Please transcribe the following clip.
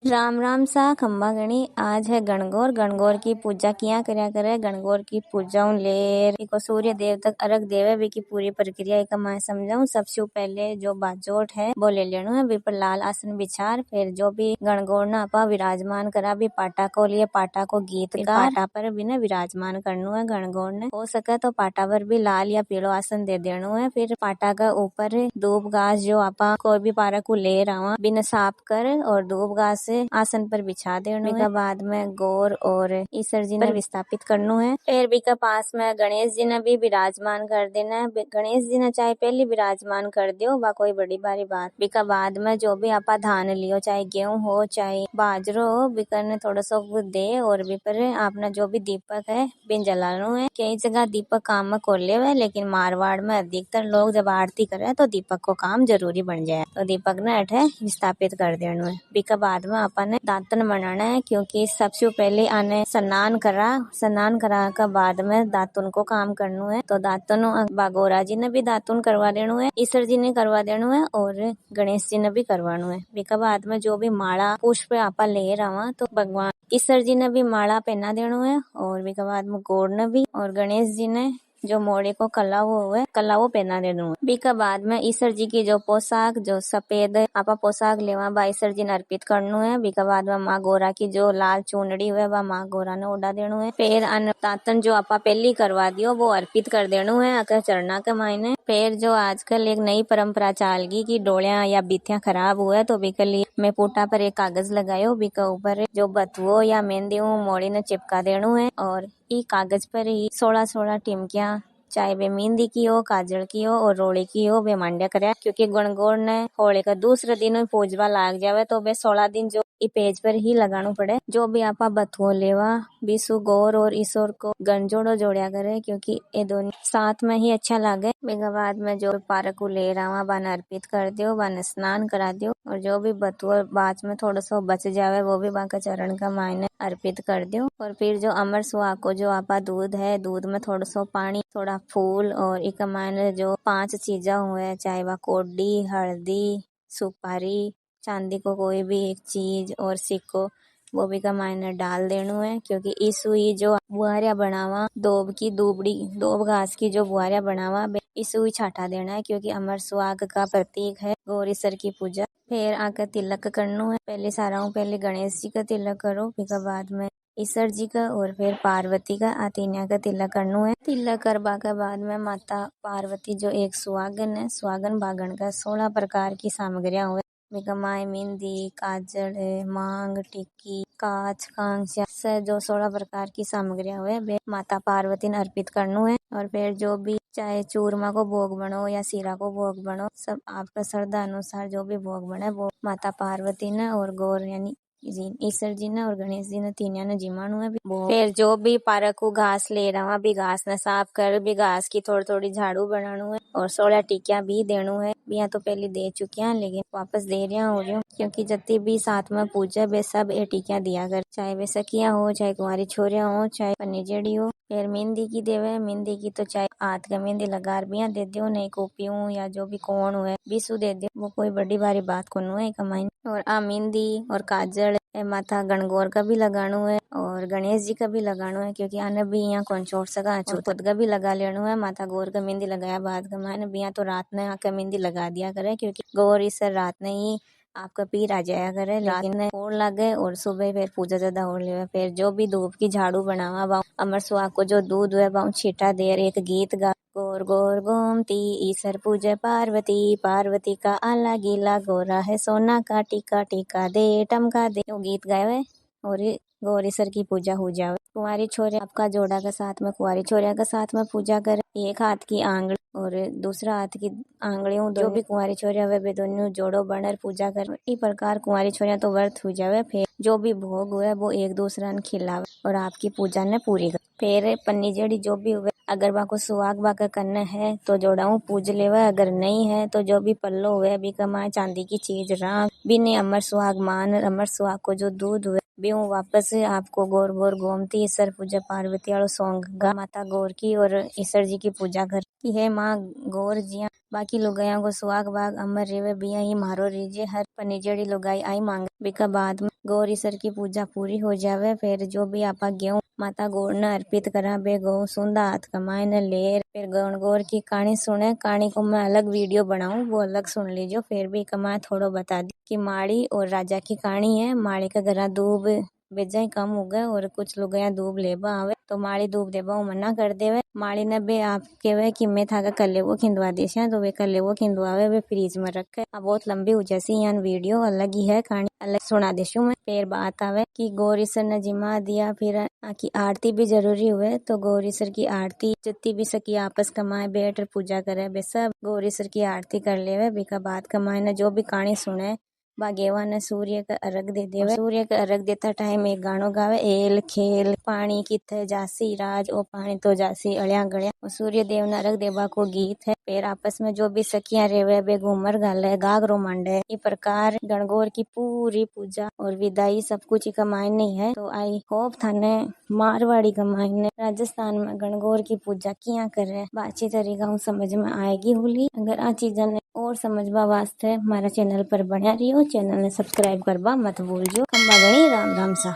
राम राम सा खम्बा गणी। आज है गणगौर। गणगौर की पूजा किया करया करे। गणगौर की पूजा लेर इको सूर्य देव तक अर्घ देवे बी की पूरी प्रक्रिया एक मैं समझाऊं। सबसे पहले जो बाजोट है वो ले लेना है। बी पर लाल आसन बिछार फिर जो भी गणगौर ना आपा विराजमान करा भी पाटा को लिए पाटा को गीत गा पाटा पर भी ना विराजमान करनु है। गणगौर ने हो सके तो पाटा पर भी लाल या पीलो आसन दे देनु है। फिर पाटा का ऊपर धूप घास जो आपा कोई भी पारा को ले रहा बिन साफ कर और धूप घास आसन पर बिछा देना है। बाद में गौर और ईश्वर जी ने विस्थापित करना है। फिर बी का पास में गणेश जी ने भी विराजमान कर देना है। गणेश जी ने चाहे पहले विराजमान कर दियो बा कोई बड़ी बारी बात। बी का बाद में जो भी आपा धान लियो चाहे गेहूं हो चाहे बाजरो हो बीकर ने थोड़ा सा दे और बी पर आपने जो भी दीपक है बिन जलानो है। कई जगह दीपक काम में कर ले हुए लेकिन मारवाड़ में अधिकतर लोग जब आरती करे तो दीपक को काम जरूरी बन जाए तो दीपक ने अठे विस्थापित कर देना है। बी का बाद में अपन दातन बनाना है क्योंकि सबसे पहले आने स्नान करा का बाद में दातुन को काम करना है। तो दातुन बागोरा जी ने भी दातुन करवा देना है, ईश्वर जी ने करवा देना है और गणेश जी ने भी करवाना है। बीका बाद में जो भी माला पुष्प आपा ले रहा तो भगवान ईश्वर जी ने भी माला पहना देना है और बीका बाद में गौर ने भी और गणेश जी ने जो मोड़े को कलावो पहना देना है। बीका बाद में ईश्वर जी की जो पोशाक जो सफेद आपा पोशाक लेवा बा ईश्वर जी ने अर्पित करनु है। बीका बाद में माँ गौरा की जो लाल चुनड़ी हुए वह माँ गौरा ने उड़ा देनु है। फिर दातन जो आपा पहली करवा दियो वो अर्पित कर देनु है अगर चरणा के मायने। फिर जो आजकल एक नई परंपरा चाल गई की डोलियां या बिथियां खराब हुए तो बीके लिए मैं पुटा पर एक कागज लगायो बीका ऊपर जो बतुओ या मेहंदी मोड़ी ने चिपका देनु है और ई कागज पर ही 16 टिमकियां चाहे वे मेहंदी की हो काजल की हो और रोड़ी की हो वे मांड्या करे क्योंकि गणगौर ने होली का दूसरे दिन पूजवा लाग जावे तो वे 16 दिन जो ई पेज पर ही लगाना पड़े। जो भी आपा बथुओ लेवा विशु गौर और ईश्वर को गणजोड़ो जोड़िया करे क्योंकि ये दोनों साथ में ही अच्छा लागे। बेगा बाद में जो पारक को ले रहा बन अर्पित कर दियो बन स्नान करा दियो और जो भी बथुओ बाद में थोड़ा सा बच जावे वो भी बाका चरण का मायने अर्पित कर दियो। और फिर जो अमर सुहा को जो आपा दूध है दूध में थोड़ा सा पानी थोड़ा फूल और एक मायने जो 5 चीजा हुए चाहे वह कोडी हल्दी सुपारी चांदी को कोई भी एक चीज और सिक्को वो भी का मायने डाल देनु है क्योंकि इस हुई जो बुआरिया बनावा दोब घास की जो बुआरिया बनावा इस हुई छाटा देना है क्योंकि अमर सुहाग का प्रतीक है गौरीसर की पूजा। फिर आकर तिलक करना है। पहले पहले गणेश जी का तिलक करो फिर बाद में ईश्वर जी का और फिर पार्वती का आतिन्या का तिलक करना है। तिलक करवा के बाद में माता पार्वती जो एक सुहागन है सुहागन भागन का 16 प्रकार की सामग्रियां हुए माय मेहंदी काजल मांग टिक्की कांच कांसिया से जो 16 प्रकार की सामग्रियां हुए वे माता पार्वती ने अर्पित करना है। और फिर जो भी चाहे चूरमा को भोग बनो या सीरा को भोग बनो सब आपका श्रद्धा अनुसार जो भी भोग बने वो माता पार्वती ने और गौर यानी ईश्वर जी ने और गणेश जी ने तीनों ने जिमानु है। फिर जो भी पारक को घास ले रहा भी घास ने साफ कर भी घास की थोड़ी थोड़ी झाड़ू बनानु है और 16 टिकिया भी देनु है। बिया तो पहले दे चुकी हैं लेकिन वापस दे रहा हो रही हूँ क्योंकि जत्ती भी साथ में पूजा वे सब ये टिकिया दिया कर चाहे वे सखिया हो चाहे कुंवारी छोरिया हो चाहे पन्नीजेड़ी हो। फिर मेहंदी की देवे मेहंदी की तो चाहे हाथ का मेहंदी लगा बिया दे दियो नहीं कोपियूं या जो भी कोण हुए बीसू दे दियो वो कोई बड़ी भारी बात को है कमाई। और मेहंदी और काजल माथा गणगौर का भी लगानो है और गणेश जी का भी लगानो है क्योंकि आने भी यहाँ कौन छोड़ सका खुद का भी लगा लेना है। माथा गौर का मेहंदी लगाया बाद का माने भी यहाँ तो रात ने आकर मेहंदी लगा दिया करे क्योंकि गौर ईश्वर रात ने ही आपका पीर आ जाया करे लेकिन और लगे और सुबह फिर पूजा ज्यादा हो ले। फिर जो भी धूप की झाड़ू बनावा बा अमर सुहाग को जो दूध है बा छीटा देर एक गीत गा गोर गोर गोमती ईश्वर पूजे पार्वती पार्वती का आला गीला गोरा है सोना का टीका टीका दे टमका दे वो गीत गावे और गौरीसर की पूजा हो जावे। कुंवारी छोरे आपका जोड़ा के साथ में कुंवारी छोरिया के साथ में पूजा करे एक हाथ की आंगली और दूसरा हाथ की आंगलियों जो भी कुंवारी छोरिया वे दोनों जोड़ो बनर पूजा कर इस प्रकार कुंवारी छोरिया तो व्रत हो जावे। फिर जो भी भोग हुए वो एक दूसरा ने खिलावे और आपकी पूजा ने पूरी कर। फिर पन्नी जेड़ी जो भी हुए अगर बाको सुहाग बाका करना है तो जोड़ाऊ पूज लेवा अगर नहीं है तो जो भी पल्लो हुए भी कमाए चांदी की चीज राख बिने अमर सुहाग मान अमर सुहाग को जो दूध हुए भी वापस आपको गोर गोर गोमती ईश्वर पूजा पार्वती वालों सॉन्ग गा माता गौर की और ईश्वर जी की पूजा कर। कि हे माँ गौर जिया बाकी लुगाया को सुहाग बाग अमर रेवे बिया ही मारो रीजे हर पनिजेड़ी लुगाई आई मांगे बिका बाद में गौर ईसर की पूजा पूरी हो जावे। फिर जो भी आपा गेहूं माता गौर न अर्पित करा बे गौ सुंदा हाथ कमाए न लेर फिर गणगौर की कहानी सुने। कहानी को मैं अलग वीडियो बनाऊं वो अलग सुन लीजिए। फिर भी कमा थोड़ो बता दी कि माड़ी और राजा की कहानी है। माड़ी का घरा दूब बेजा ही कम उगे और कुछ लोग यहाँ दूब लेबा आवे तो माड़ी दूब देबा वो मना कर देवे। माड़ी ने बे आप केवे कि मैं थाका कल्ले वो खिंदवा देशा तो वे कल्ले वो खिंदवावे वे फ्रिज में रखे। अब बहुत लंबी हो जैसी यान वीडियो अलग ही है कहानी अलग सुना देशू मैं। फिर बात आवे कि गौरीसर ने जिमा दिया फिर की आरती भी जरूरी हुए तो गौरीसर की आरती जितनी भी सकी आपस कमाए बैठ पूजा करे बे सब गौरीसर की आरती कर लेवे। बिका बात कमाए ने जो भी कहानी सुने बागेवा ने सूर्य का अर्घ दे देवे। सूर्य का अर्घ देता टाइम एक गानो गावे एल खेल पानी किथे जासी राज ओ पानी तो जासी अड़िया गड़िया। सूर्य देव ने अर्घ देवा को गीत है। फिर आपस में जो भी सखियां रेवे बे घूमर गाले गागरो मांडे। इस प्रकार गणगौर की पूरी पूजा और विदाई सब कुछ ही कमायने है। तो आई होप थाने मारवाड़ी कमायने राजस्थान में गणगौर की पूजा किया करे बाची तरीका समझ में आएगी होली। अगर आ चीजा ने और समझवा वास्ते हमारा चैनल पर बना रही हो चैनल ने सब्सक्राइब करवा मत भूलजो। खंबा गणी राम राम सा।